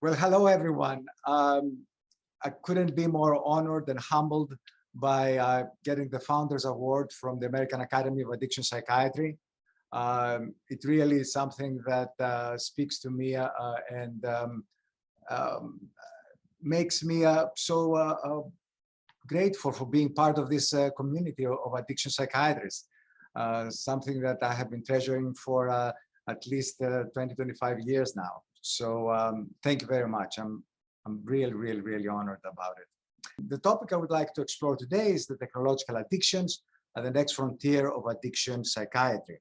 Well, hello, everyone. I couldn't be more honored and humbled by getting the Founders Award from the American Academy of Addiction Psychiatry. It really is something that speaks to me and um, makes me so grateful for being part of this community of addiction psychiatrists, something that I have been treasuring for at least 20, 25 years now. So thank you very much. I'm really honored about it. The topic I would like to explore today is the technological addictions and the next frontier of addiction psychiatry.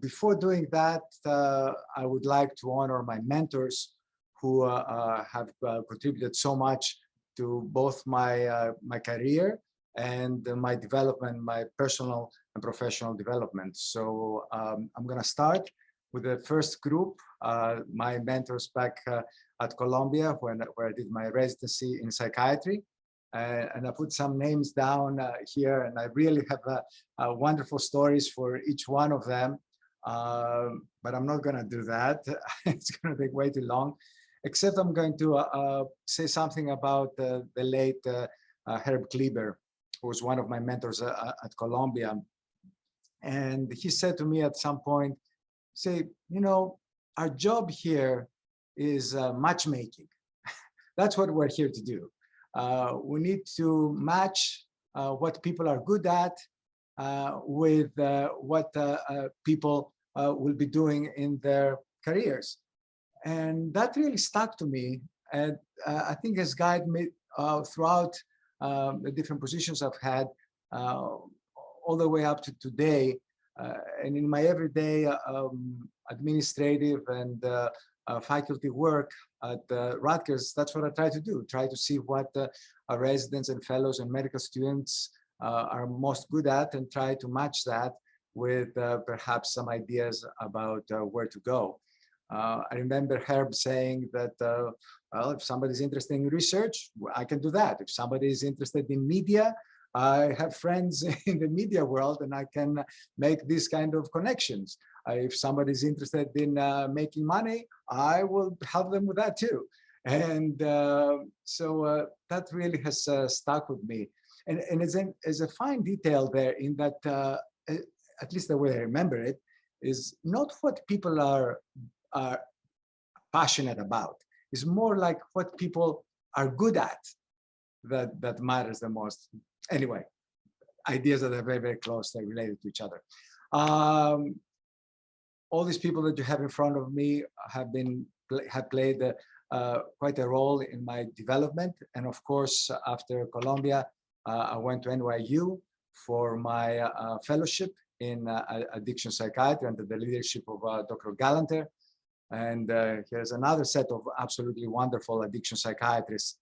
Before doing that, I would like to honor my mentors who have contributed so much to both my career and my development, my personal and professional development. So I'm going to start with the first group, my mentors back at Columbia, where I did my residency in psychiatry. And I put some names down here, and I really have wonderful stories for each one of them. But I'm not going to do that. It's going to take way too long, except I'm going to say something about the late Herb Kleber, who was one of my mentors at Columbia. And he said to me at some point, say, you know, our job here is matchmaking. That's what we're here to do. We need to match what people are good at with what people will be doing in their careers. And that really stuck to me. And I think has guided me throughout the different positions I've had all the way up to today. And in my everyday administrative and faculty work at Rutgers, that's what I try to do, try to see what our residents and fellows and medical students are most good at and try to match that with perhaps some ideas about where to go. I remember Herb saying that, well, if somebody's interested in research, I can do that. If somebody is interested in media, I have friends in the media world and I can make these kind of connections. If somebody's interested in making money, I will help them with that too. And so that really has stuck with me. And it's a fine detail there in that, at least the way I remember it, is not what people are passionate about. It's more like what people are good at that matters the most. Anyway, ideas that are very closely related to each other. All these people that you have in front of me have played quite a role in my development. And of course, after Columbia, I went to NYU for my fellowship in addiction psychiatry under the leadership of Dr. Gallanter. And here's another set of absolutely wonderful addiction psychiatrists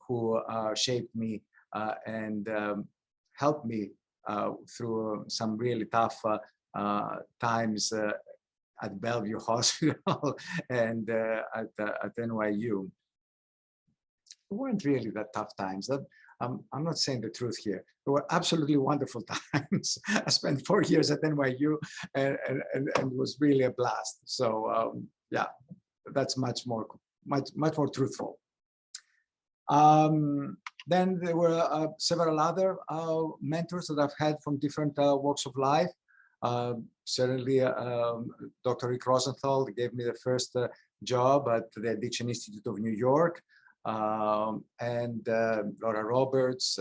who shaped me and helped me through some really tough times at Bellevue Hospital and at NYU. It weren't really that tough times. I'm not saying the truth here. They were absolutely wonderful times. I spent 4 years at NYU and it was really a blast. So yeah, that's much more truthful. Then there were several other mentors that I've had from different walks of life. Certainly, Dr. Rick Rosenthal gave me the first job at the Addiction Institute of New York, and Laura Roberts.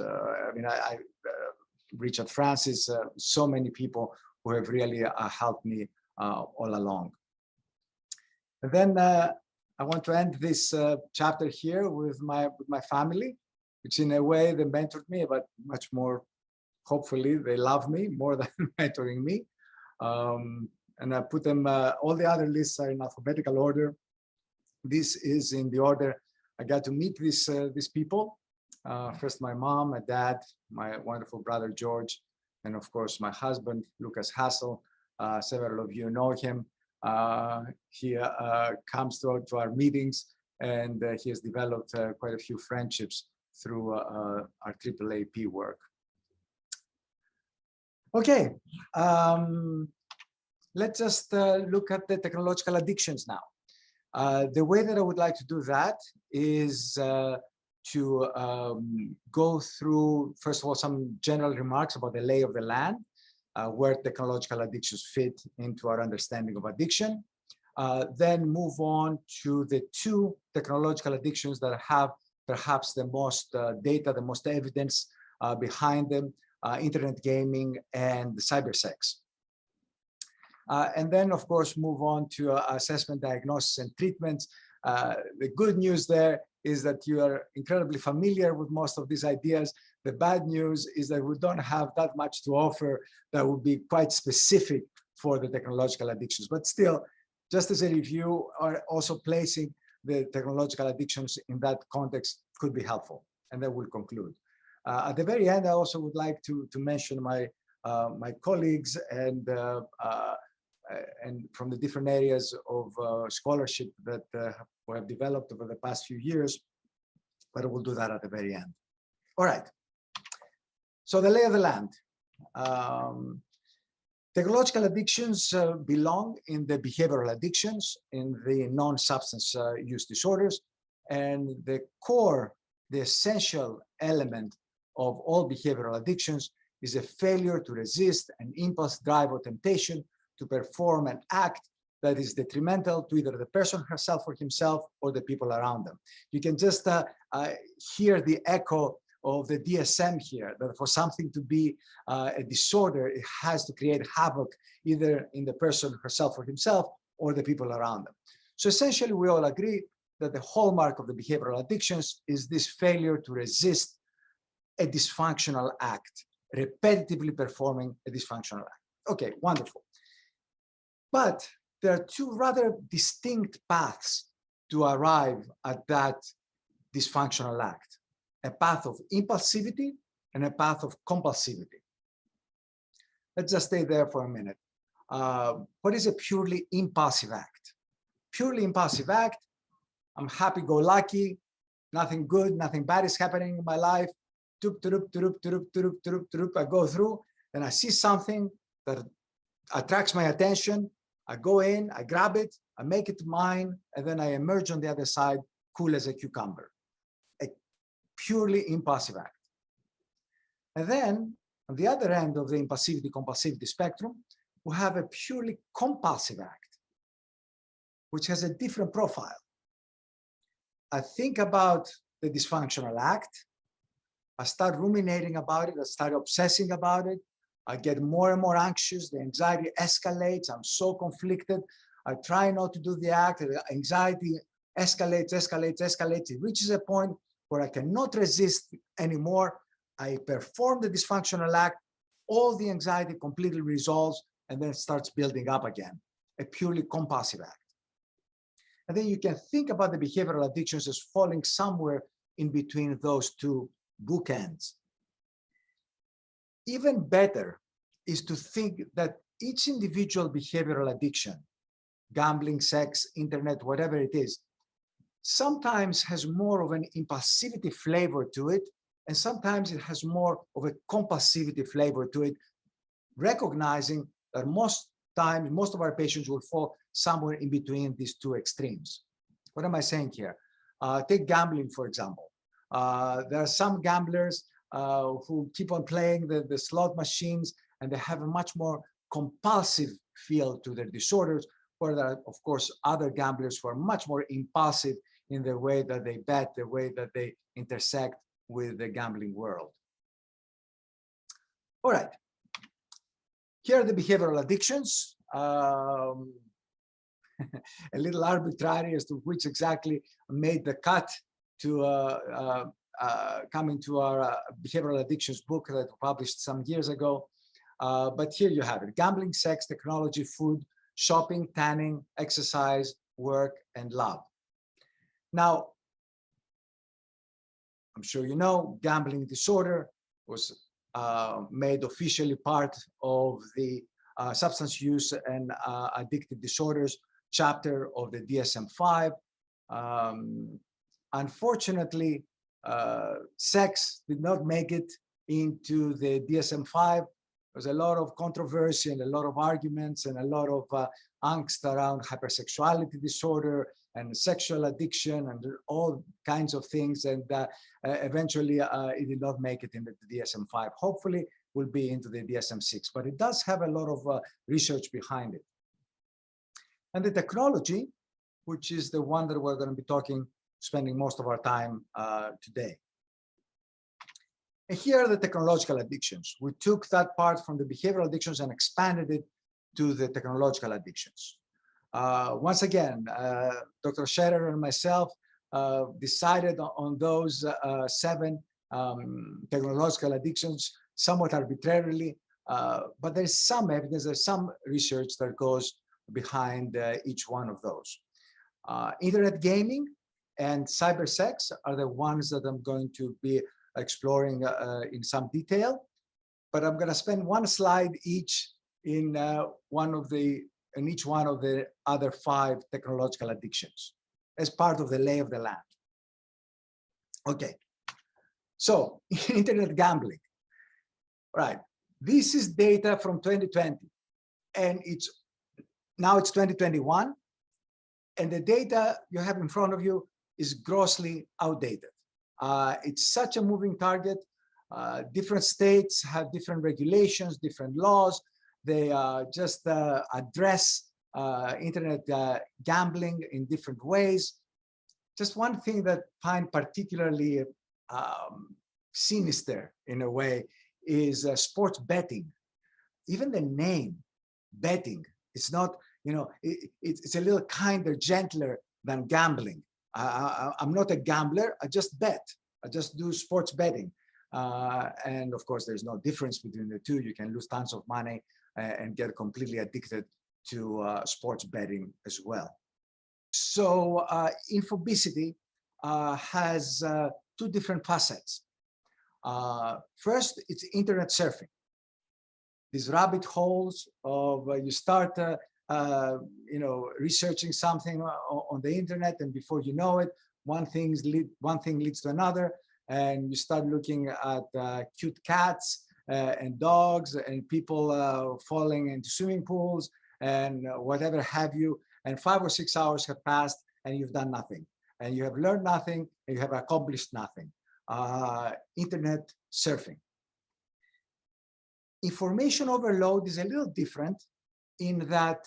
Richard Francis. So many people who have really helped me all along. And then I want to end this chapter here with my family, which in a way they mentored me, but much more, hopefully, they love me more than mentoring me. And I put them, all the other lists are in alphabetical order. This is in the order I got to meet these people. First, my mom, my dad, my wonderful brother, George, and of course, my husband, Lucas Hassel. Several of you know him. He comes to our meetings, and he has developed quite a few friendships through our AAAP work. Okay, let's just look at the technological addictions now. The way that I would like to do that is to go through, first of all, some general remarks about the lay of the land, where technological addictions fit into our understanding of addiction. Then move on to the two technological addictions that have perhaps the most data, the most evidence behind them, internet gaming and cybersex. And then, of course, move on to assessment, diagnosis, and treatments. The good news there is that you are incredibly familiar with most of these ideas. The bad news is that we don't have that much to offer that would be quite specific for the technological addictions. But still, just as a review, are also placing the technological addictions in that context could be helpful. And then we'll conclude. At the very end, I also would like to mention my colleagues and from the different areas of scholarship that we have developed over the past few years, but we'll do that at the very end. All right. So the lay of the land. Technological addictions belong in the behavioral addictions, in the non-substance use disorders, and the core, the essential element of all behavioral addictions is a failure to resist an impulse, drive, or temptation to perform an act that is detrimental to either the person herself or himself or the people around them. You can just hear the echo of the DSM here, that for something to be a disorder, it has to create havoc either in the person herself or himself or the people around them. So essentially, we all agree that the hallmark of the behavioral addictions is this failure to resist a dysfunctional act, repetitively performing a dysfunctional act. Okay, wonderful. But there are two rather distinct paths to arrive at that dysfunctional act: a path of impulsivity and a path of compulsivity. Let's just stay there for a minute. What is a purely impulsive act? Purely impulsive act, I'm happy-go-lucky, nothing good, nothing bad is happening in my life. I go through, and I see something that attracts my attention. I go in, I grab it, I make it mine, and then I emerge on the other side, cool as a cucumber. A purely impulsive act. And then, on the other end of the impulsivity-compulsivity spectrum, we have a purely compulsive act, which has a different profile. I think about the dysfunctional act, I start ruminating about it, I start obsessing about it, I get more and more anxious, the anxiety escalates, I'm so conflicted, I try not to do the act, the anxiety escalates, it reaches a point where I cannot resist anymore, I perform the dysfunctional act, all the anxiety completely resolves, and then starts building up again, a purely compulsive act. And then you can think about the behavioral addictions as falling somewhere in between those two bookends. Even better is to think that each individual behavioral addiction, gambling, sex, internet, whatever it is, sometimes has more of an impulsivity flavor to it, and sometimes it has more of a compulsivity flavor to it, recognizing that most times, most of our patients will fall somewhere in between these two extremes. What am I saying here? Take gambling, for example. There are some gamblers who keep on playing the slot machines, and they have a much more compulsive feel to their disorders, where there are, of course, other gamblers who are much more impulsive in the way that they bet, the way that they intersect with the gambling world. All right. Here are the behavioral addictions. A little arbitrary as to which exactly made the cut to coming to our behavioral addictions book that we published some years ago. But here you have it: gambling, sex, technology, food, shopping, tanning, exercise, work, and love. Now, I'm sure you know, gambling disorder was made officially part of the substance use and addictive disorders chapter of the DSM-5. Unfortunately, sex did not make it into the DSM-5. There's a lot of controversy and a lot of arguments and a lot of angst around hypersexuality disorder and sexual addiction and all kinds of things. And eventually it did not make it into the DSM-5. Hopefully will be into the DSM-6, but it does have a lot of research behind it. And the technology, which is the one that we're going to be spending most of our time today. And here are the technological addictions. We took that part from the behavioral addictions and expanded it to the technological addictions. Once again, Dr. Scherer and myself decided on those 7 technological addictions somewhat arbitrarily, but there's some evidence, there's some research that goes behind each one of those. Internet gaming and cybersex are the ones that I'm going to be exploring in some detail, but I'm going to spend one slide each in each one of the other 5 technological addictions as part of the lay of the land. Okay, so internet gambling. Right, this is data from 2020, and now it's 2021, and the data you have in front of you is grossly outdated. It's such a moving target. Different states have different regulations, different laws. They just address internet gambling in different ways. Just one thing that I find particularly sinister in a way is sports betting. Even the name, betting, it's not, it's a little kinder, gentler than gambling. I'm not a gambler, I just bet. I just do sports betting. And of course, there's no difference between the two. You can lose tons of money and get completely addicted to sports betting as well. So Infobesity has 2 different facets. First, it's internet surfing. These rabbit holes of you start, researching something on the internet, and before you know it, one thing leads to another, and you start looking at cute cats and dogs and people falling into swimming pools and whatever have you. And 5 or 6 hours have passed, and you've done nothing, and you have learned nothing, and you have accomplished nothing. Internet surfing. Information overload is a little different in that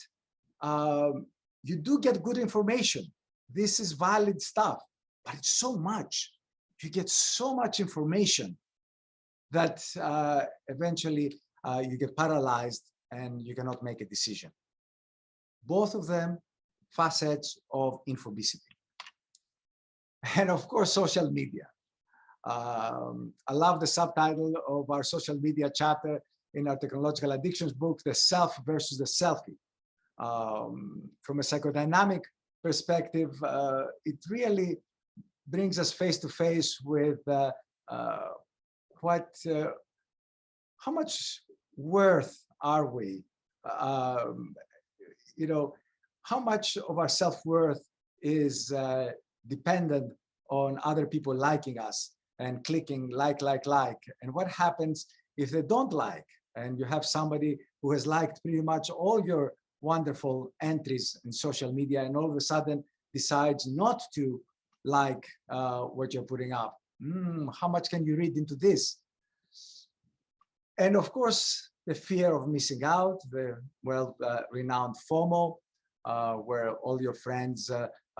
you do get good information. This is valid stuff, but it's so much. You get so much information that eventually you get paralyzed and you cannot make a decision. Both of them facets of infobesity. And of course, social media. I love the subtitle of our social media chapter in our technological addictions book, The Self versus the Selfie. From a psychodynamic perspective, it really brings us face to face with how much worth are we? How much of our self-worth is dependent on other people liking us and clicking like, and what happens if they don't like, and you have somebody who has liked pretty much all your wonderful entries in social media and all of a sudden decides not to like what you're putting up. How much can you read into this? And of course, the fear of missing out, the well-renowned FOMO, where all your friends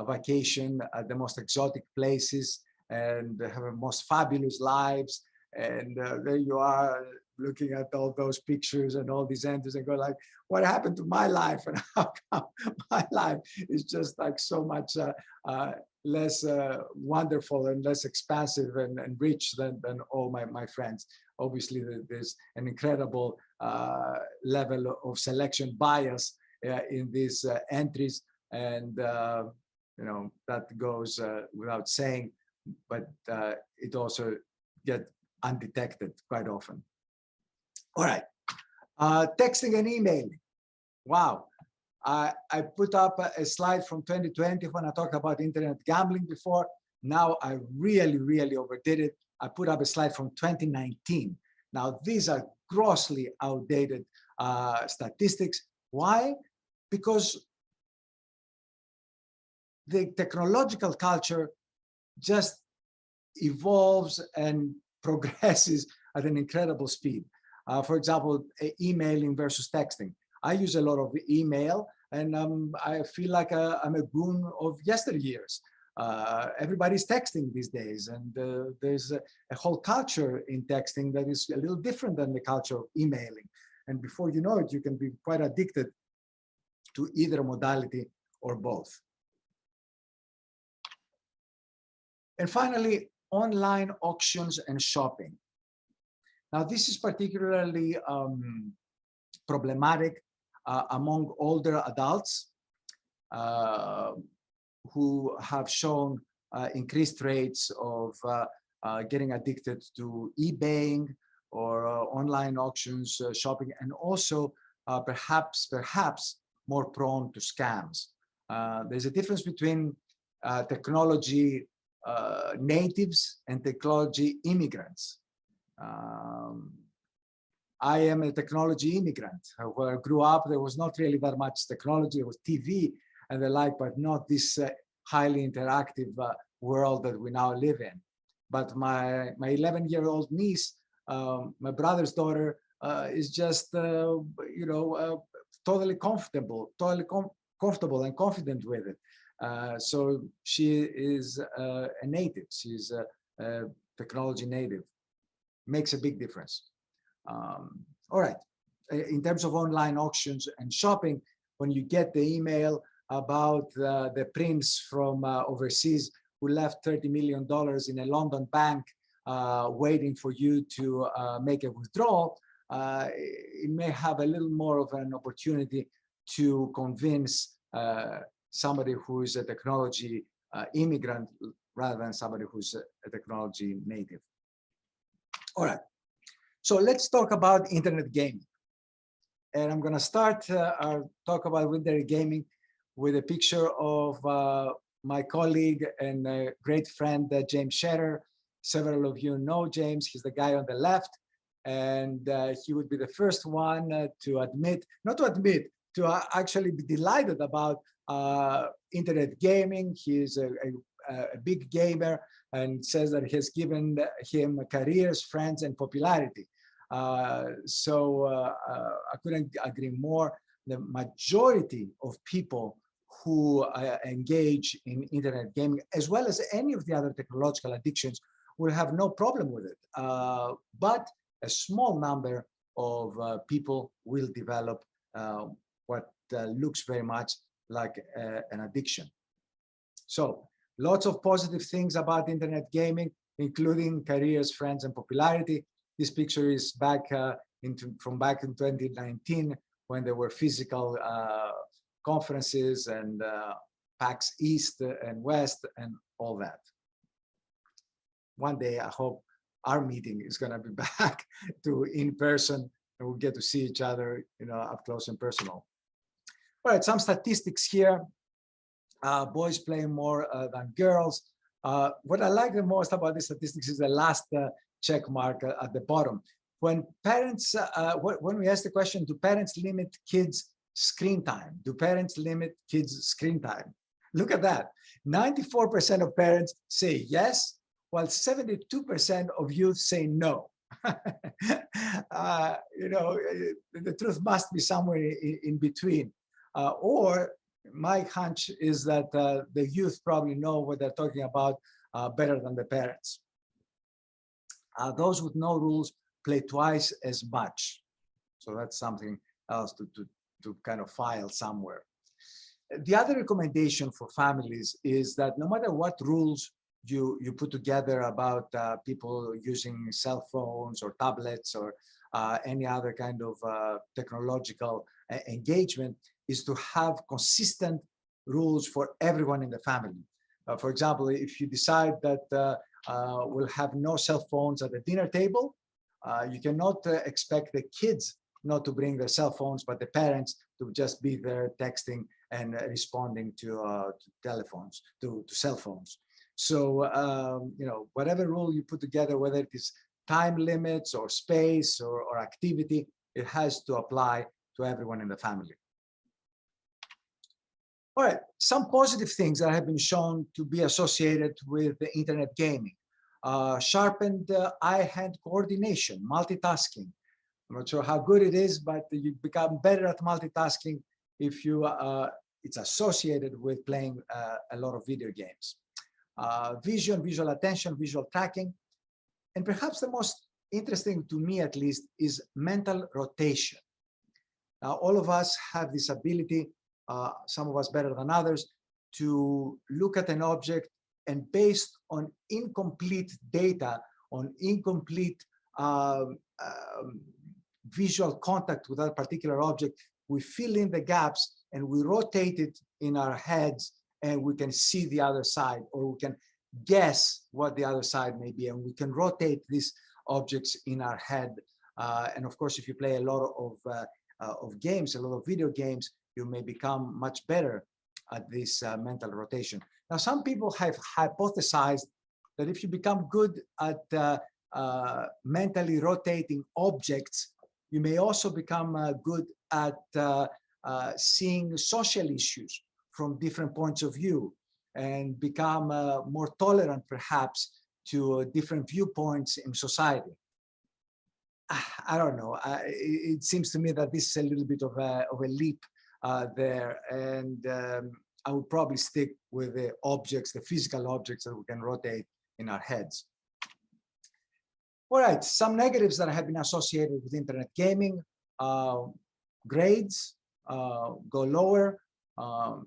vacation at the most exotic places and have the most fabulous lives. And there you are looking at all those pictures and all these entries and go like, what happened to my life? And how come my life is just like so much less wonderful and less expansive and rich than all my friends. Obviously, there's an incredible level of selection bias in these entries, and that goes without saying, but it also gets undetected quite often. All right, texting and emailing. Wow, I put up a slide from 2020 when I talked about internet gambling before. Now I really overdid it. I put up a slide from 2019. Now these are grossly outdated statistics. Why? Because the technological culture just evolves and progresses at an incredible speed. For example, emailing versus texting. I use a lot of email, and I feel like I'm a goon of yesteryears. Everybody's texting these days, and there's a whole culture in texting that is a little different than the culture of emailing. And before you know it, you can be quite addicted to either modality or both. And finally, online auctions and shopping. Now, this is particularly problematic among older adults who have shown increased rates of getting addicted to eBaying or online auctions, shopping, and also perhaps more prone to scams. There's a difference between technology natives and technology immigrants. I am a technology immigrant. Where I grew up, there was not really that much technology. It was TV and the like, but not this highly interactive world that we now live in. But my 11-year-old niece, my brother's daughter, is just totally comfortable and confident with it. So she is a native. She's a technology native. Makes a big difference. All right. In terms of online auctions and shopping, when you get the email about the prince from overseas who left $30 million in a London bank waiting for you to make a withdrawal, it may have a little more of an opportunity to convince somebody who is a technology immigrant rather than somebody who's a technology native. All right, so let's talk about internet gaming. And I'm gonna start our talk about internet gaming with a picture of my colleague and great friend, James Scherer. Several of you know James, he's the guy on the left. And he would be the first one to admit, not to admit, to actually be delighted about internet gaming. He is a big gamer and says that it has given him careers, friends, and popularity. So I couldn't agree more. The majority of people who engage in internet gaming, as well as any of the other technological addictions, will have no problem with it. But a small number of people will develop what looks very much like an addiction. So lots of positive things about internet gaming, including careers, friends, and popularity. This picture is back from back in 2019 when there were physical conferences and PAX East and West and all that. One day, I hope our meeting is going to be back to in person and we'll get to see each other, up close and personal. All right, some statistics here. Boys play more than girls. What I like the most about these statistics is the last check mark at the bottom. When parents, when we ask the question, do parents limit kids' screen time? Do parents limit kids' screen time? Look at that. 94% of parents say yes, while 72% of youth say no. The truth must be somewhere in between. Or my hunch is that the youth probably know what they're talking about better than the parents. Those with no rules play twice as much. So that's something else to kind of file somewhere. The other recommendation for families is that no matter what rules you put together about people using cell phones or tablets or any other kind of technological engagement, is to have consistent rules for everyone in the family. For example, if you decide that we'll have no cell phones at the dinner table, you cannot expect the kids not to bring their cell phones, but the parents to just be there texting and responding to telephones, to cell phones. So, whatever rule you put together, whether it is time limits or space or activity, it has to apply to everyone in the family. All right, some positive things that have been shown to be associated with the internet gaming. Sharpened eye-hand coordination, multitasking. I'm not sure how good it is, but you become better at multitasking if you it's associated with playing a lot of video games. Vision, visual attention, visual tracking, and perhaps the most interesting to me, at least, is mental rotation. Now, all of us have this ability, some of us better than others, to look at an object and based on incomplete data, on incomplete visual contact with that particular object, we fill in the gaps and we rotate it in our heads and we can see the other side, or we can guess what the other side may be, and we can rotate these objects in our head. And of course, if you play a lot of games, a lot of video games, you may become much better at this mental rotation. Now, some people have hypothesized that if you become good at mentally rotating objects, you may also become good at seeing social issues from different points of view and become more tolerant, perhaps, to different viewpoints in society. I don't know. It seems to me that this is a little bit of a leap there, and I would probably stick with the objects, the physical objects that we can rotate in our heads. All right, some negatives that have been associated with internet gaming. Grades go lower,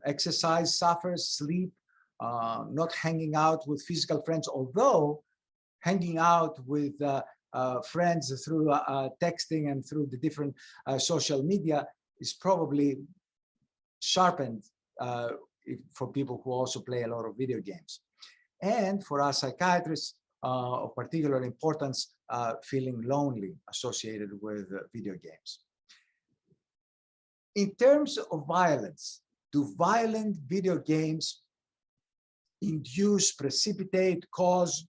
exercise suffers, sleep, not hanging out with physical friends, although hanging out with friends through texting and through the different social media is probably sharpened for people who also play a lot of video games. And for us psychiatrists, of particular importance, feeling lonely associated with video games. In terms of violence, do violent video games induce, precipitate, cause,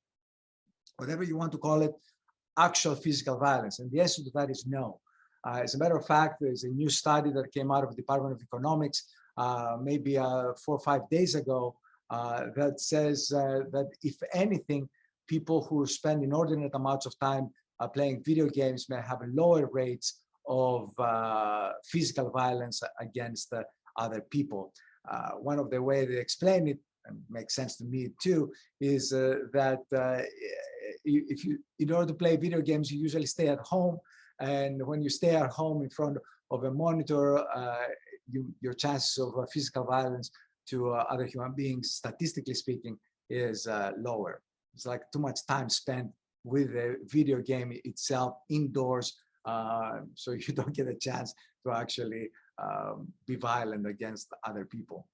whatever you want to call it, actual physical violence? And the answer to that is no. As a matter of fact, there's a new study that came out of the Department of Economics maybe 4 or 5 days ago that says that if anything, people who spend inordinate amounts of time playing video games may have lower rates of physical violence against other people. One of the ways they explain it, and makes sense to me too, is that if you, in order to play video games, you usually stay at home, and when you stay at home in front of a monitor, your chances of physical violence to other human beings, statistically speaking, is lower. It's like too much time spent with the video game itself indoors, so you don't get a chance to actually be violent against other people.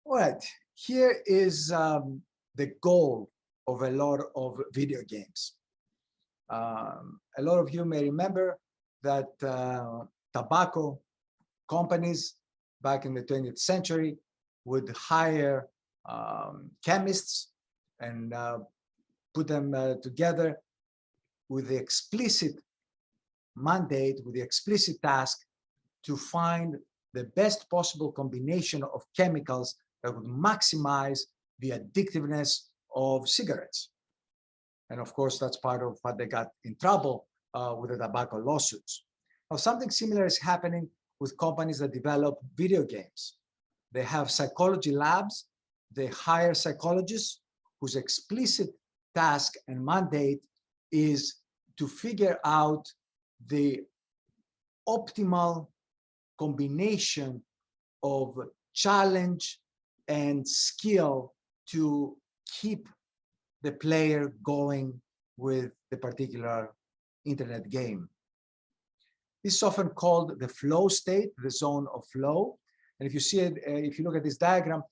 All right, here is the goal of a lot of video games. A lot of you may remember that tobacco companies back in the 20th century would hire chemists and put them together with the explicit mandate, with the explicit task to find the best possible combination of chemicals that would maximize the addictiveness of cigarettes. And of course, that's part of what they got in trouble with the tobacco lawsuits. Now, something similar is happening with companies that develop video games. They have psychology labs. They hire psychologists whose explicit task and mandate is to figure out the optimal combination of challenge and skill to keep the player going with the particular internet game. This is often called the flow state, the zone of flow. And if you see it, if you look at this diagram,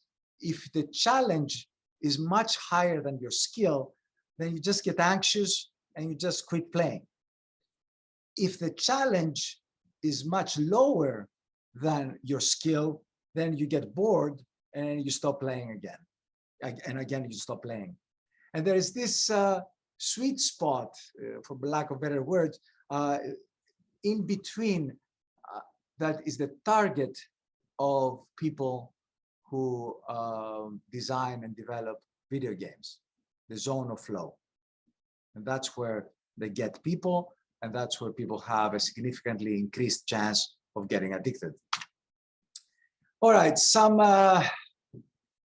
if the challenge is much higher than your skill, then you just get anxious and you just quit playing. If the challenge is much lower than your skill, then you get bored and you stop playing again. And again, you stop playing. And there is this sweet spot, for lack of better words, in between that is the target of people who design and develop video games, the zone of flow. And that's where they get people, and that's where people have a significantly increased chance of getting addicted. All right, some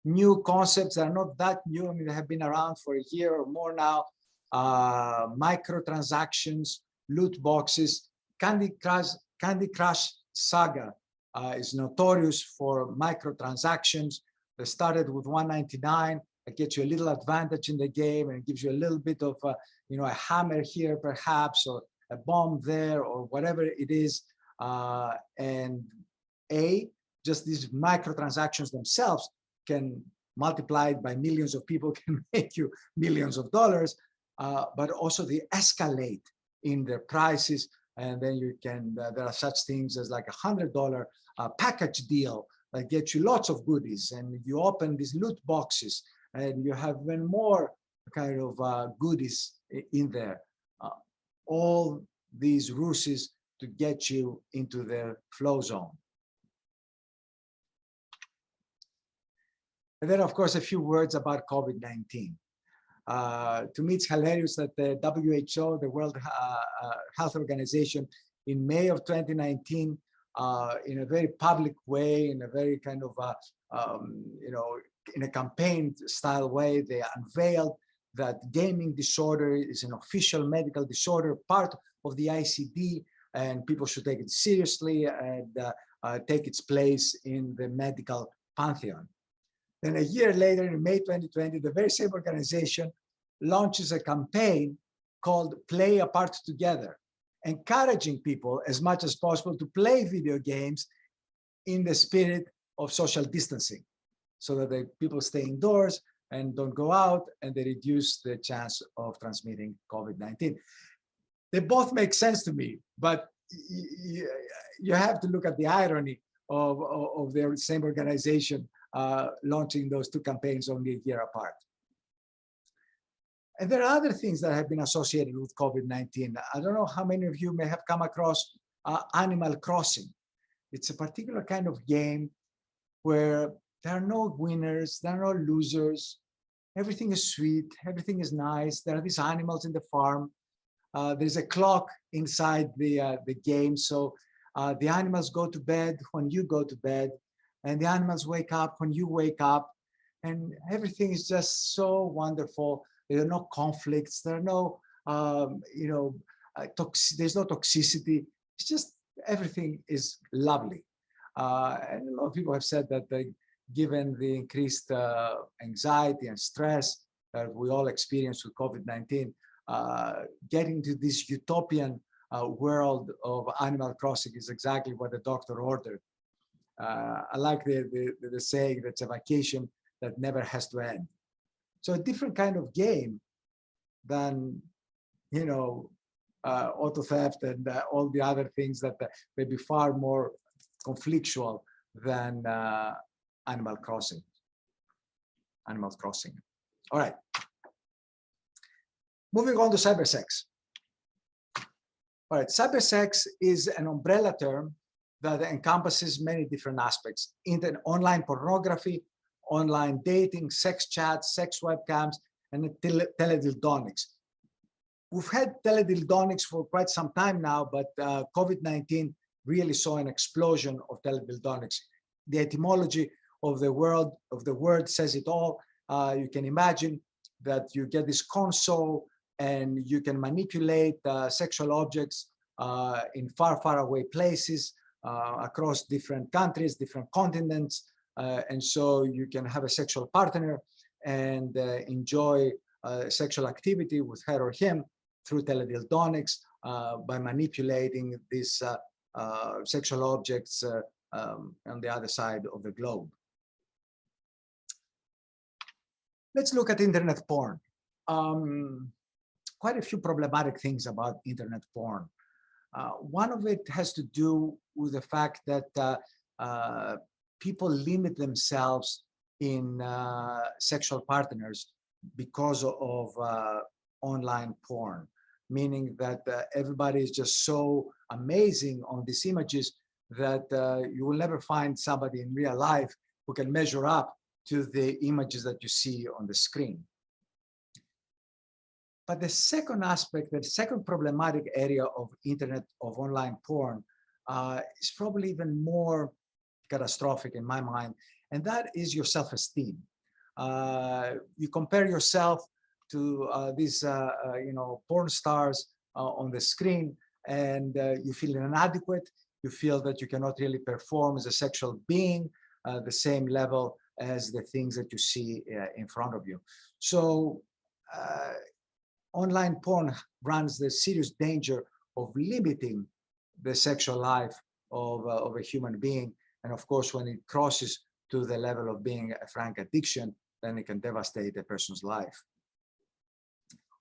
new concepts that are not that new. I mean, they have been around for a year or more now. Microtransactions, loot boxes. Candy Crush Saga is notorious for microtransactions. They started with $1.99. It gets you a little advantage in the game and it gives you a little bit of, you know, a hammer here perhaps, or a bomb there, or whatever it is. Just these microtransactions themselves can, multiplied by millions of people, can make you millions of dollars, but also they escalate in their prices. And then you can, there are such things as like $100 package deal that gets you lots of goodies. And you open these loot boxes and you have even more kind of goodies in there. All these ruses to get you into the flow zone. And then, of course, a few words about COVID-19. To me, it's hilarious that the WHO, the World Health Organization, in May of 2019, in a very public way, in a very kind of, you know, in a campaign style way, they unveiled that gaming disorder is an official medical disorder, part of the ICD, and people should take it seriously and take its place in the medical pantheon. Then a year later, in May 2020, the very same organization launches a campaign called Play Apart Together, encouraging people as much as possible to play video games in the spirit of social distancing, so that people stay indoors and don't go out, and they reduce the chance of transmitting COVID-19. They both make sense to me, but you have to look at the irony of their same organization launching those two campaigns only a year apart. And there are other things that have been associated with COVID-19. I don't know how many of you may have come across Animal Crossing. It's a particular kind of game where there are no winners, there are no losers. Everything is sweet, everything is nice. There are these animals in the farm. There's a clock inside the game. So the animals go to bed when you go to bed, and the animals wake up when you wake up. And everything is just so wonderful. There are no conflicts. There are no, you know, there's no toxicity. It's just, everything is lovely. And a lot of people have said that given the increased anxiety and stress that we all experience with COVID-19, getting to this utopian world of Animal Crossing is exactly what the doctor ordered. I like the saying that's a vacation that never has to end. So a different kind of game than, you know, auto theft and all the other things that may be far more conflictual than Animal Crossing. All right. Moving on to cybersex. All right, cybersex is an umbrella term that encompasses many different aspects: online pornography, online dating, sex chats, sex webcams, and teledildonics. We've had teledildonics for quite some time now, but COVID-19 really saw an explosion of teledildonics. The etymology of the word says it all. You can imagine that you get this console and you can manipulate sexual objects in far, far away places across different countries, different continents. And so you can have a sexual partner and enjoy sexual activity with her or him through teledildonics by manipulating these sexual objects on the other side of the globe. Let's look at internet porn. Quite a few problematic things about internet porn. One of it has to do with the fact that people limit themselves in sexual partners because of online porn, meaning that everybody is just so amazing on these images that you will never find somebody in real life who can measure up to the images that you see on the screen. But the second aspect, the second problematic area of internet, of online porn, is probably even more catastrophic in my mind, and that is your self-esteem. You compare yourself to these, porn stars on the screen, and you feel inadequate. You feel that you cannot really perform as a sexual being the same level as the things that you see in front of you. So online porn runs the serious danger of limiting the sexual life of a human being. And of course, when it crosses to the level of being a frank addiction, then it can devastate a person's life.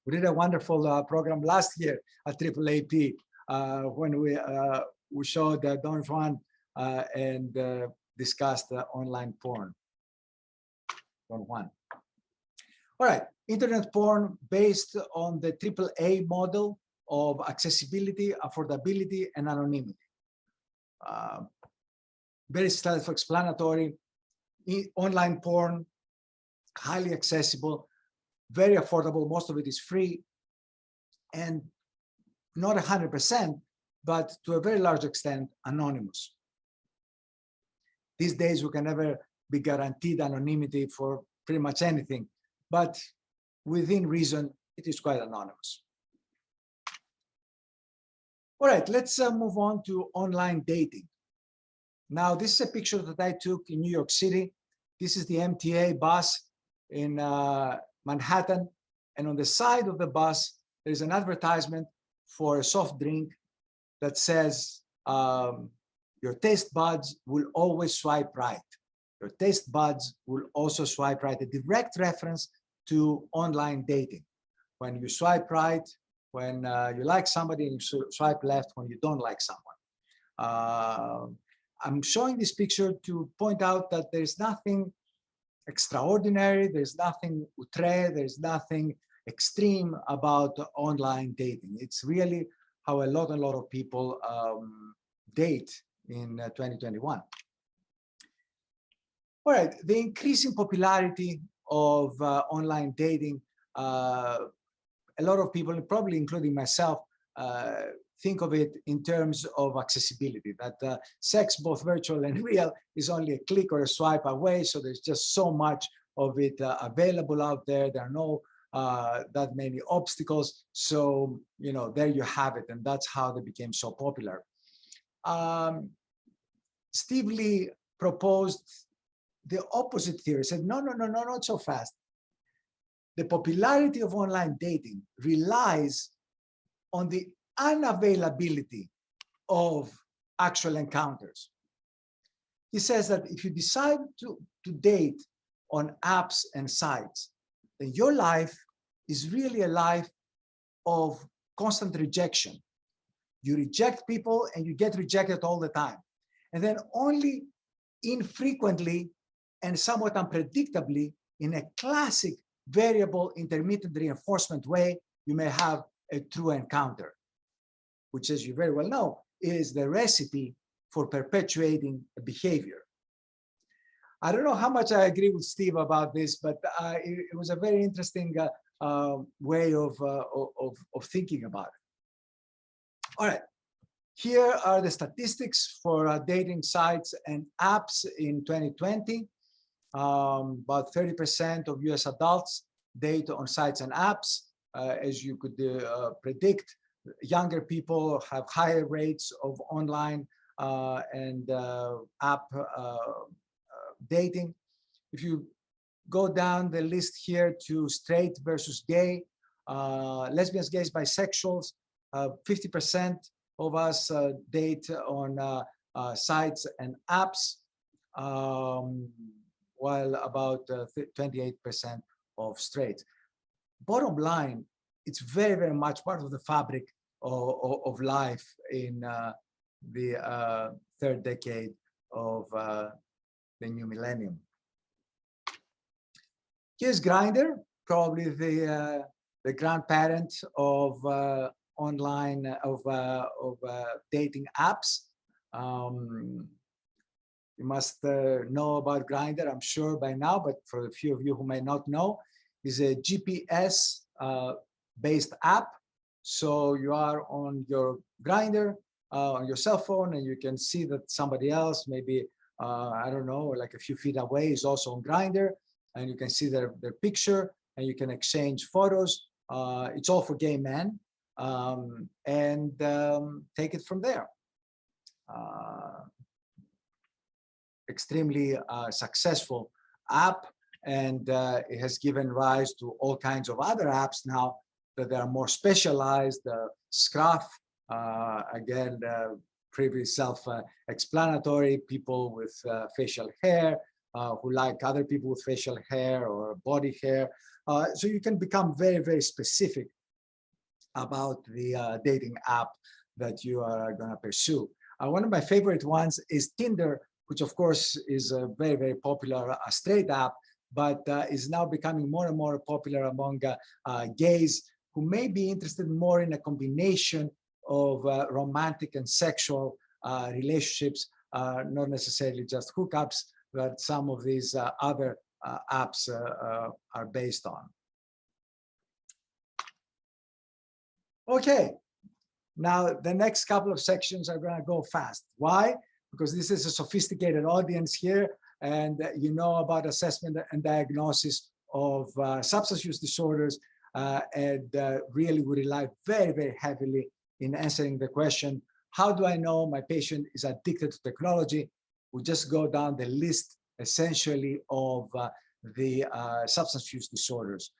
We did a wonderful program last year at AAAP when we showed Don Juan and discussed online porn. Don Juan. All right, internet porn based on the AAA model of accessibility, affordability, and anonymity. Very self-explanatory. Online porn, highly accessible, very affordable. Most of it is free, and not 100%, but to a very large extent, anonymous. These days, we can never be guaranteed anonymity for pretty much anything, but within reason, it is quite anonymous. All right, let's move on to online dating. Now, this is a picture that I took in New York City. This is the MTA bus in Manhattan. And on the side of the bus, there's an advertisement for a soft drink that says, your taste buds will always swipe right. Your taste buds will also swipe right. A direct reference to online dating. When you swipe right, when you like somebody, and you swipe left when you don't like someone. I'm showing this picture to point out that there's nothing extraordinary, there's nothing outre, there's nothing extreme about online dating. It's really how a lot of people date in 2021. All right, the increasing popularity of online dating, a lot of people, probably including myself, think of it in terms of accessibility, that sex, both virtual and real, is only a click or a swipe away. So there's just so much of it available out there. There are no that many obstacles. So, there you have it. And that's how they became so popular. Steve Lee proposed the opposite theory. He said, no, not so fast. The popularity of online dating relies on the unavailability of actual encounters. He says that if you decide to date on apps and sites, then your life is really a life of constant rejection. You reject people and you get rejected all the time. And then only infrequently and somewhat unpredictably, in a classic variable intermittent reinforcement way, you may have a true encounter, which, as you very well know, is the recipe for perpetuating a behavior. I don't know how much I agree with Steve about this, but it was a very interesting way of thinking about it. All right, here are the statistics for dating sites and apps in 2020. About 30% of US adults date on sites and apps. As you could predict, younger people have higher rates of online and app dating. If you go down the list here to straight versus gay, lesbians, gays, bisexuals, 50% of us date on sites and apps, while about 28% of straight. Bottom line, it's very, very much part of the fabric of life in the third decade of the new millennium. Here's Grindr, probably the grandparent of online dating apps. You must know about Grindr, I'm sure by now, but for a few of you who may not know, is a GPS based app. So you are on your Grindr, on your cell phone, and you can see that somebody else, maybe, I don't know, like a few feet away, is also on Grindr, and you can see their picture, and you can exchange photos. It's all for gay men, and take it from there. Extremely successful app, and it has given rise to all kinds of other apps now that are more specialized. Scruff, again, pretty self-explanatory, people with facial hair who like other people with facial hair or body hair. So you can become very, very specific about the dating app that you are going to pursue. One of my favorite ones is Tinder, which of course is a very, very popular straight app, but is now becoming more and more popular among gays who may be interested more in a combination of romantic and sexual relationships, not necessarily just hookups, that some of these other apps are based on. Okay, now the next couple of sections are going to go fast. Why? Because this is a sophisticated audience here, and you know about assessment and diagnosis of substance use disorders, and really we rely very, very heavily in answering the question, how do I know my patient is addicted to technology? We just go down the list essentially of the substance use disorders,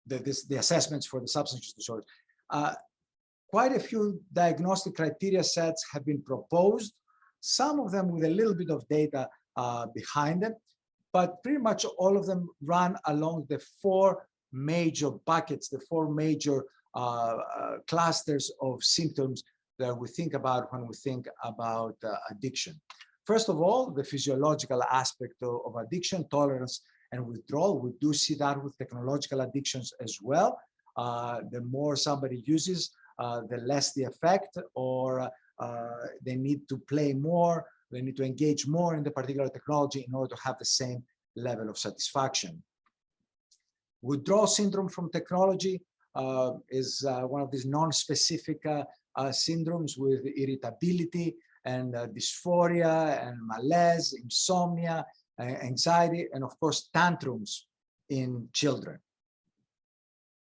the assessments for the substance use disorders. Quite a few diagnostic criteria sets have been proposed, some of them with a little bit of data behind them, but pretty much all of them run along the four major buckets, the four major clusters of symptoms that we think about when we think about addiction. First of all, the physiological aspect of addiction, tolerance and withdrawal. We do see that with technological addictions as well. The more somebody uses, the less the effect, or they need to play more, they need to engage more in the particular technology in order to have the same level of satisfaction. Withdrawal syndrome from technology is one of these non-specific syndromes with irritability and dysphoria and malaise, insomnia, anxiety, and of course tantrums in children.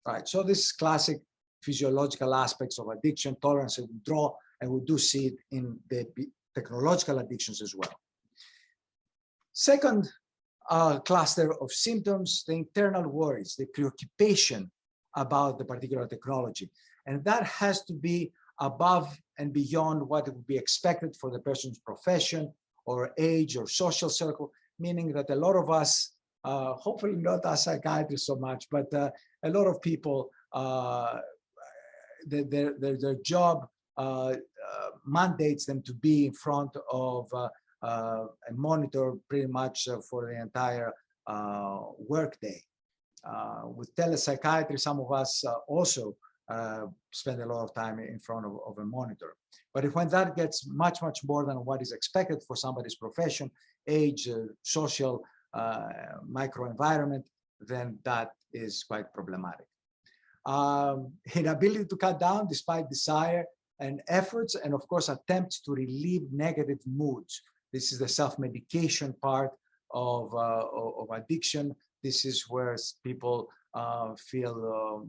Right, so this is classic physiological aspects of addiction, tolerance and withdrawal, and we do see it in the technological addictions as well. Second cluster of symptoms, the internal worries, the preoccupation about the particular technology. And that has to be above and beyond what would be expected for the person's profession or age or social circle, meaning that a lot of us, hopefully not as psychiatrists so much, but a lot of people, their job mandates them to be in front of a monitor pretty much for the entire workday. With telepsychiatry, some of us also spend a lot of time in front of a monitor. But when that gets much, much more than what is expected for somebody's profession, age, social microenvironment, then that is quite problematic. Inability to cut down despite desire and efforts, and of course attempts to relieve negative moods. This is the self-medication part of addiction. This is where people feel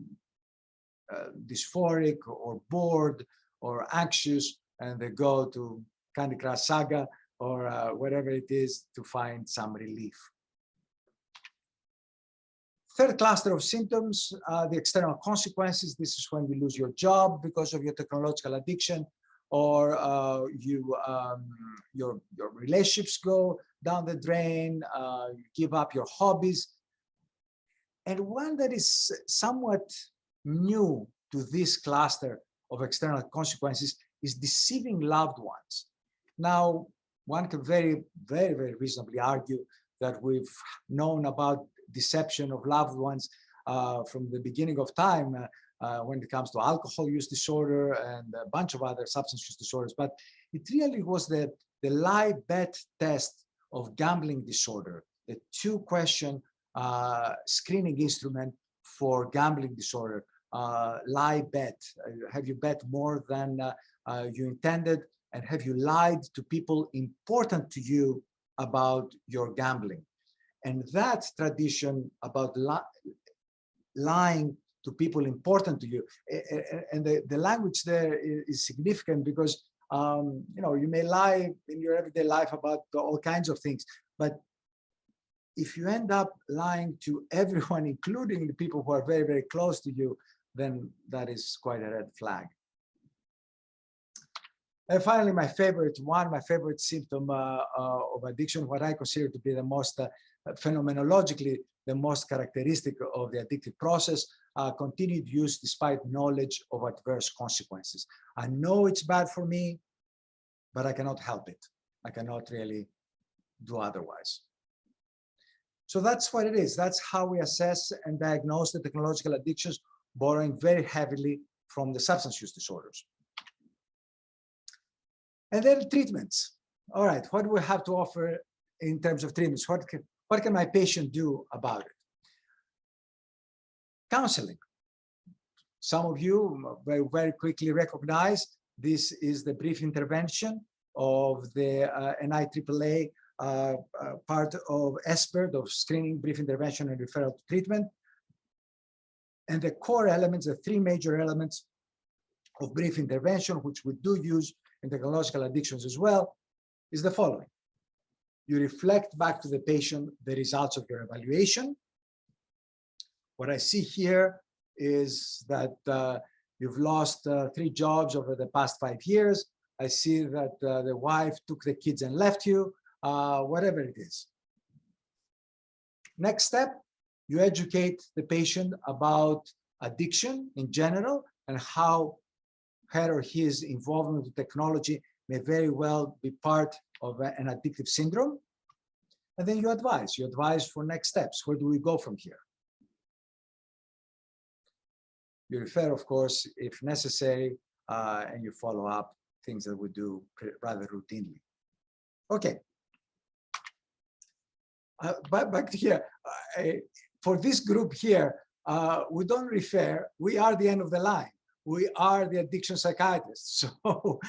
dysphoric or bored or anxious, and they go to Candy Crush Saga or whatever it is to find some relief. Third cluster of symptoms, the external consequences. This is when you lose your job because of your technological addiction, or your relationships go down the drain, you give up your hobbies. And one that is somewhat new to this cluster of external consequences is deceiving loved ones. Now, one can very, very, very reasonably argue that we've known about deception of loved ones from the beginning of time when it comes to alcohol use disorder and a bunch of other substance use disorders. But it really was the lie bet test of gambling disorder, the two-question screening instrument for gambling disorder. Lie bet. Have you bet more than you intended? And have you lied to people important to you about your gambling? And that tradition about lying to people important to you, and the language there is significant because you know, you may lie in your everyday life about all kinds of things, but if you end up lying to everyone, including the people who are very, very close to you, then that is quite a red flag. And finally, my favorite symptom of addiction, what I consider to be the most phenomenologically the most characteristic of the addictive process, continued use despite knowledge of adverse consequences. I know it's bad for me, but I cannot help it. I cannot really do otherwise. So that's what it is. That's how we assess and diagnose the technological addictions, borrowing very heavily from the substance use disorders. And then treatments. All right, what do we have to offer in terms of treatments? What can my patient do about it? Counseling. Some of you very, very quickly recognize this is the brief intervention of the NIAAA part of SBIRT, of screening, brief intervention, and referral to treatment. And the core elements, the three major elements of brief intervention, which we do use in technological addictions as well, is the following. You reflect back to the patient the results of your evaluation. What I see here is that you've lost 3 jobs over the past 5 years. I see that the wife took the kids and left you, whatever it is. Next step, you educate the patient about addiction in general and how her or his involvement with technology may very well be part of an addictive syndrome. And then you advise for next steps. Where do we go from here? You refer, of course, if necessary, and you follow up things that we do rather routinely. Okay. Back to here. For this group here, we don't refer, we are the end of the line. We are the addiction psychiatrists. So,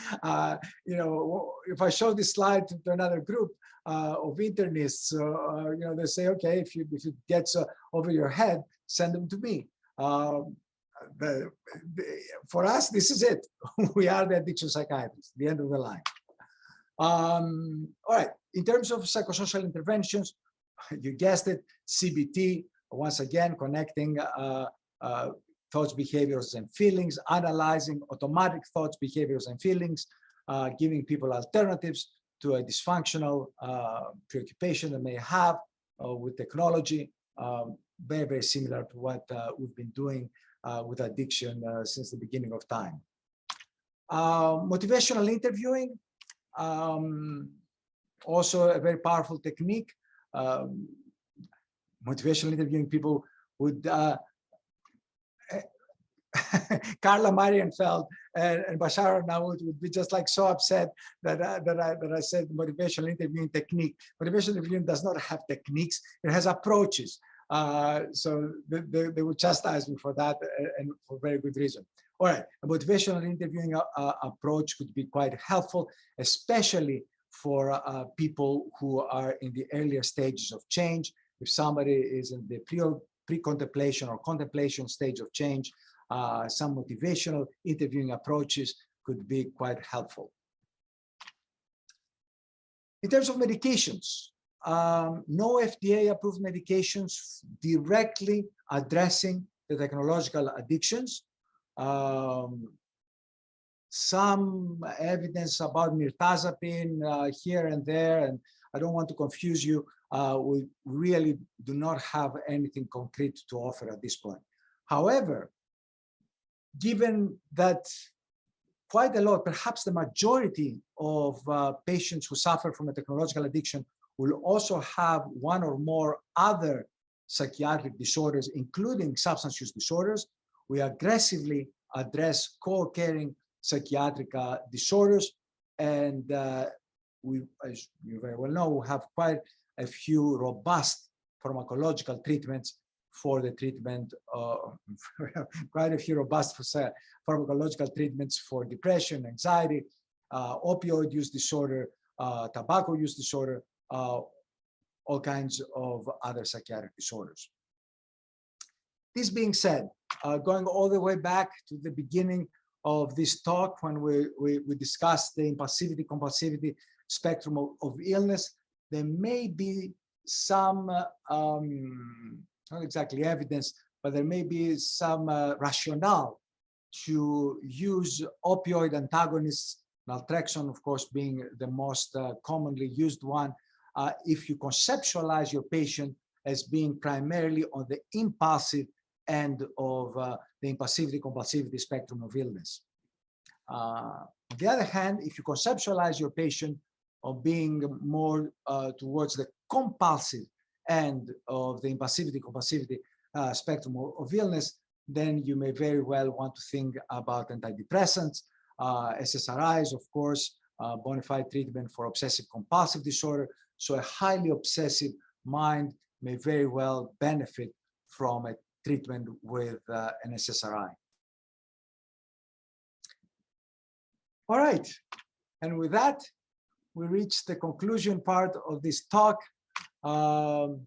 you know, if I show this slide to another group of internists, you know, they say, okay, if it gets over your head, send them to me. For us, this is it. We are the addiction psychiatrists, the end of the line. All right, in terms of psychosocial interventions, you guessed it, CBT, once again, connecting thoughts, behaviors, and feelings, analyzing automatic thoughts, behaviors, and feelings, giving people alternatives to a dysfunctional preoccupation they may have with technology, very, very similar to what we've been doing with addiction since the beginning of time. Motivational interviewing, also a very powerful technique. Motivational interviewing, people would Carla Marienfeld and Bashar Nawood would be just like so upset that I said motivational interviewing technique. Motivational interviewing does not have techniques, it has approaches. So they would chastise me for that, and for very good reason. All right, a motivational interviewing approach could be quite helpful, especially for people who are in the earlier stages of change. If somebody is in the pre-contemplation or contemplation stage of change, some motivational interviewing approaches could be quite helpful. In terms of medications, no FDA-approved medications directly addressing the technological addictions. Some evidence about mirtazapine here and there, and I don't want to confuse you. We really do not have anything concrete to offer at this point. However, given that quite a lot, perhaps the majority of patients who suffer from a technological addiction will also have one or more other psychiatric disorders, including substance use disorders, we aggressively address co-occurring psychiatric disorders And we, as you very well know, have quite a few robust pharmacological treatments for the treatment, quite a few robust pharmacological treatments for depression, anxiety, opioid use disorder, tobacco use disorder, all kinds of other psychiatric disorders. This being said, going all the way back to the beginning of this talk, when we discussed the impulsivity, compulsivity spectrum of illness, there may be some, not exactly evidence, but there may be some rationale to use opioid antagonists, naltrexone, of course, being the most commonly used one, if you conceptualize your patient as being primarily on the impulsive end of the impulsivity, compulsivity spectrum of illness. On the other hand, if you conceptualize your patient of being more towards the compulsive end of the impulsivity, compulsivity spectrum of illness, then you may very well want to think about antidepressants, SSRIs, of course, bona fide treatment for obsessive compulsive disorder. So a highly obsessive mind may very well benefit from a treatment with an SSRI. All right, and with that, we reach the conclusion part of this talk. 4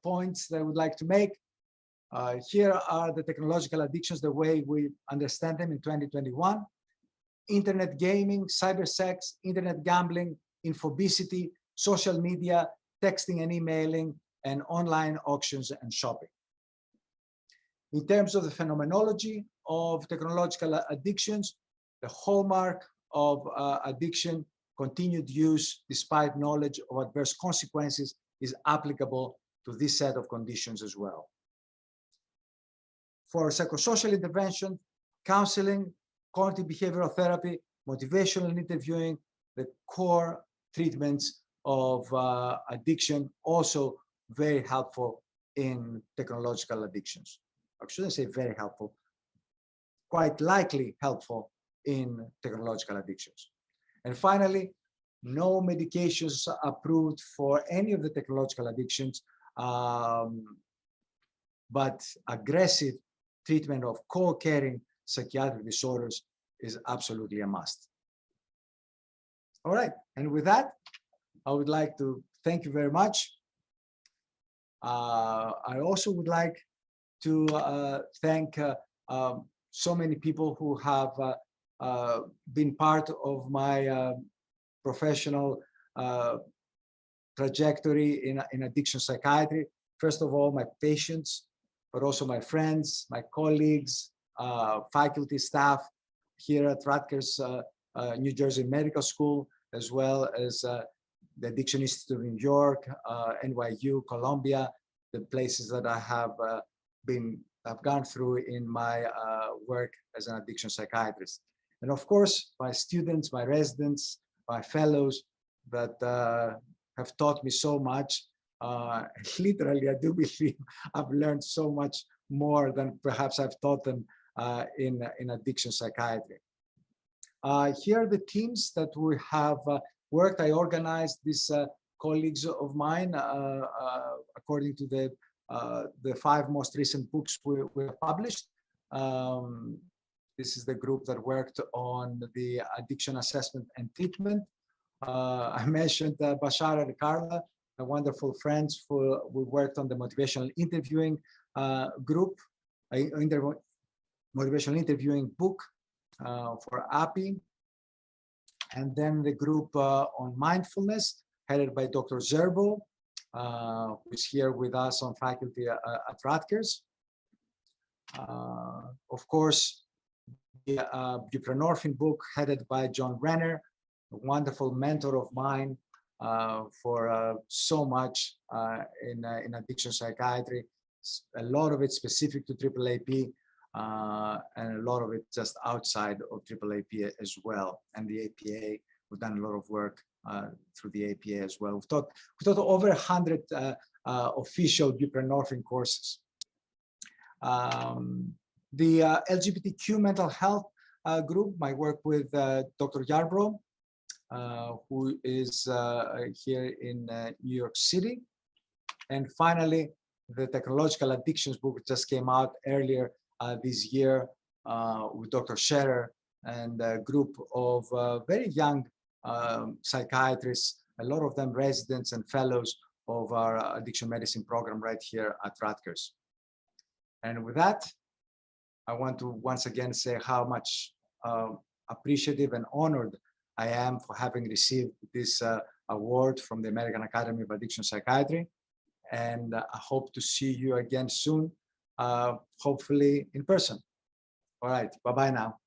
points that I would like to make. Here are the technological addictions, the way we understand them in 2021. Internet gaming, cybersex, internet gambling, infobesity, social media, texting and emailing, and online auctions and shopping. In terms of the phenomenology of technological addictions, the hallmark of addiction, continued use despite knowledge of adverse consequences, is applicable to this set of conditions as well. For psychosocial intervention, counseling, cognitive behavioral therapy, motivational interviewing, the core treatments of addiction, also very helpful in technological addictions. I shouldn't say very helpful, quite likely helpful in technological addictions. And finally, no medications approved for any of the technological addictions, but aggressive treatment of co-occurring psychiatric disorders is absolutely a must. All right, and with that, I would like to thank you very much. I also would like to thank so many people who have been part of my professional trajectory in addiction psychiatry. First of all, my patients, but also my friends, my colleagues, faculty, staff here at Rutgers, New Jersey Medical School, as well as the Addiction Institute of New York, NYU, Columbia, the places that I have I've gone through in my work as an addiction psychiatrist. And of course, my students, my residents, my fellows that have taught me so much. Literally, I do believe I've learned so much more than perhaps I've taught them in addiction psychiatry. Here are the teams that we have worked. I organized these colleagues of mine according to the 5 most recent books we have published. This is the group that worked on the addiction assessment and treatment. I mentioned Bashar and Carla, my wonderful friends who we worked on the motivational interviewing group, motivational interviewing book for API. And then the group on mindfulness, headed by Dr. Zerbo, who is here with us on faculty at Rutgers. Of course, the buprenorphine book, headed by John Renner, a wonderful mentor of mine for so much in addiction psychiatry. A lot of it specific to AAAP, and a lot of it just outside of AAAP as well. And the APA, we've done a lot of work through the APA as well. We've taught over 100 official buprenorphine courses. The LGBTQ mental health group, my work with Dr. Yarbrough, who is here in New York City. And finally, the Technological Addictions book just came out earlier this year with Dr. Scherer and a group of very young psychiatrists, a lot of them residents and fellows of our addiction medicine program right here at Rutgers. And with that, I want to once again say how much appreciative and honored I am for having received this award from the American Academy of Addiction Psychiatry. And I hope to see you again soon, hopefully in person. All right, bye-bye now.